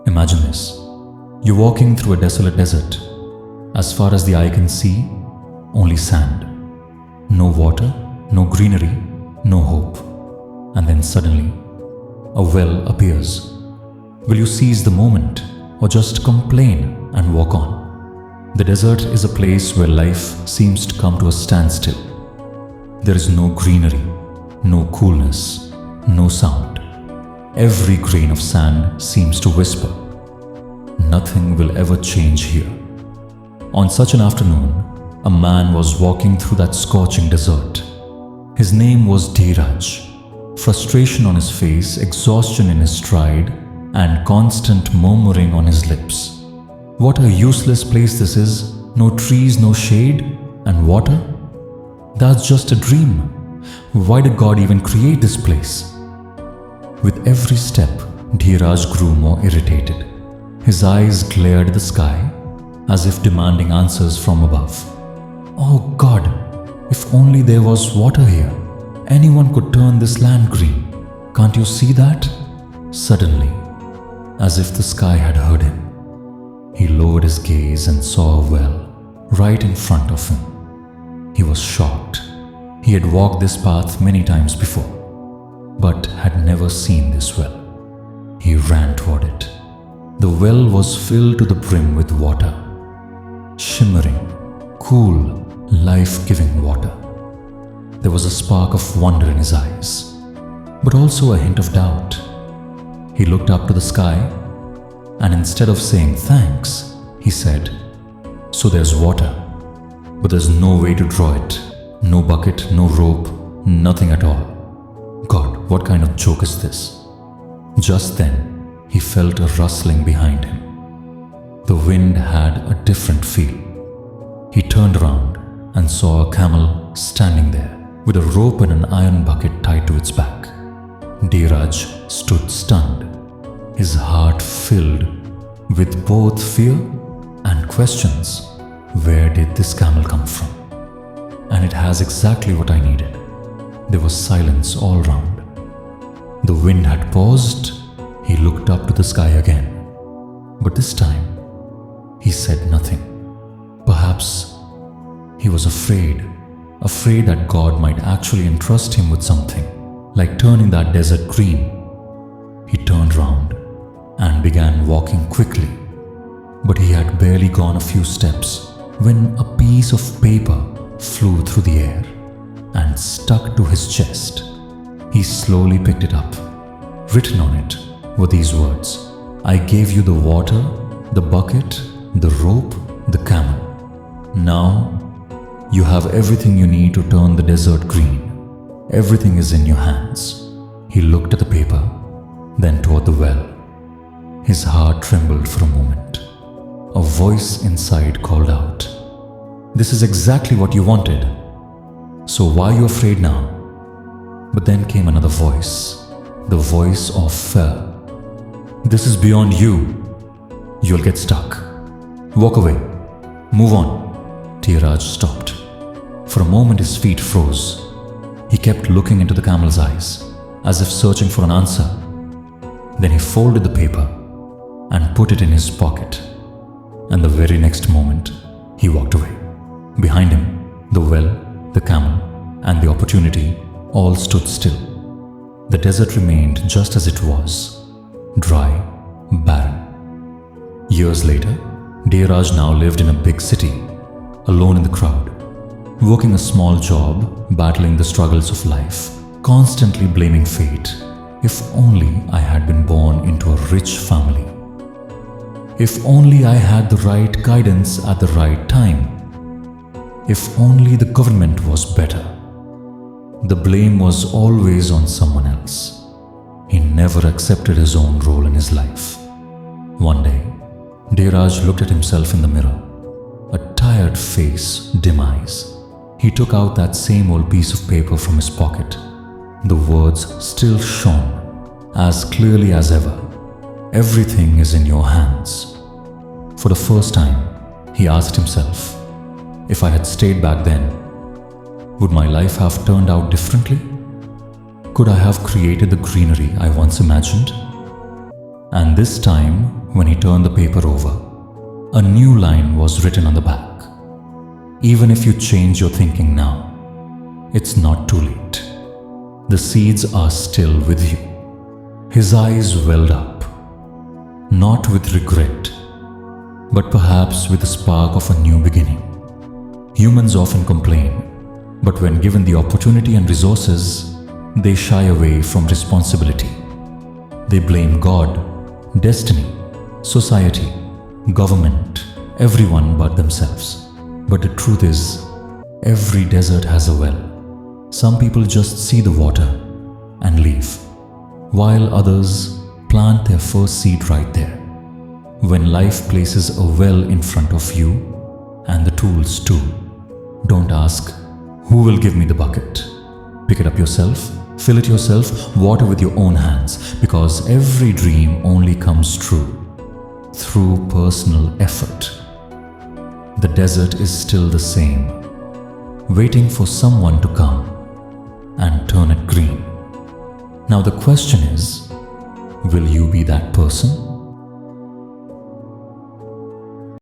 Imagine this. You're walking through a desolate desert. As far as the eye can see, only sand. No water, no greenery, no hope. And then suddenly, a well appears. Will you seize the moment or just complain and walk on? The desert is a place where life seems to come to a standstill. There is no greenery, no coolness, no sound. Every grain of sand seems to whisper, "Nothing will ever change here." On such an afternoon, a man was walking through that scorching desert. His name was Dheeraj. Frustration on his face, exhaustion in his stride, and constant murmuring on his lips. What a useless place this is. No trees, no shade, and water? That's just a dream. Why did God even create this place? With every step, Dheeraj grew more irritated. His eyes glared at the sky, as if demanding answers from above. Oh God, if only there was water here. Anyone could turn this land green. Can't you see that? Suddenly, as if the sky had heard him, he lowered his gaze and saw a well right in front of him. He was shocked. He had walked this path many times before, but had never seen this well. He ran toward it. The well was filled to the brim with water. Shimmering, cool, life-giving water. There was a spark of wonder in his eyes, but also a hint of doubt. He looked up to the sky, and instead of saying thanks, he said, "So there's water, but there's no way to draw it. No bucket, no rope, nothing at all. God, what kind of joke is this?" Just then, he felt a rustling behind him. The wind had a different feel. He turned around and saw a camel standing there with a rope and an iron bucket tied to its back. Dheeraj stood stunned, his heart filled with both fear and questions. Where did this camel come from? And it has exactly what I needed. There was silence all round. The wind had paused. He looked up to the sky again. But this time, he said nothing. Perhaps he was afraid that God might actually entrust him with something, like turning that desert green. He turned round and began walking quickly. But he had barely gone a few steps when a piece of paper flew through the air and stuck to his chest. He slowly picked it up. Written on it were these words, "I gave you the water, the bucket, the rope, the camel. Now you have everything you need to turn the desert green. Everything is in your hands." He looked at the paper, then toward the well. His heart trembled for a moment. A voice inside called out, "This is exactly what you wanted. So why are you afraid now?" But then came another voice, the voice of fear. "This is beyond you. You'll get stuck. Walk away. Move on." Dheeraj stopped. For a moment his feet froze. He kept looking into the camel's eyes, as if searching for an answer. Then he folded the paper and put it in his pocket. And the very next moment, he walked away. Behind him, the well, the camel, and the opportunity all stood still. The desert remained just as it was, dry, barren. Years later, Dheeraj now lived in a big city, alone in the crowd, working a small job, battling the struggles of life, constantly blaming fate. If only I had been born into a rich family. If only I had the right guidance at the right time. If only the government was better. The blame was always on someone else. He never accepted his own role in his life. One day, Dheeraj looked at himself in the mirror. A tired face, dim eyes. He took out that same old piece of paper from his pocket. The words still shone as clearly as ever. Everything is in your hands. For the first time, he asked himself, if I had stayed back then, would my life have turned out differently? Could I have created the greenery I once imagined? And this time, when he turned the paper over, a new line was written on the back. Even if you change your thinking now, it's not too late. The seeds are still with you. His eyes welled up, not with regret, but perhaps with the spark of a new beginning. Humans often complain, but when given the opportunity and resources, they shy away from responsibility. They blame God, destiny, society, government, everyone but themselves. But the truth is, every desert has a well. Some people just see the water and leave, while others plant their first seed right there. When life places a well in front of you, and the tools too, don't ask, who will give me the bucket? Pick it up yourself, fill it yourself, water with your own hands, because every dream only comes true through personal effort. The desert is still the same, waiting for someone to come and turn it green. Now the question is, will you be that person?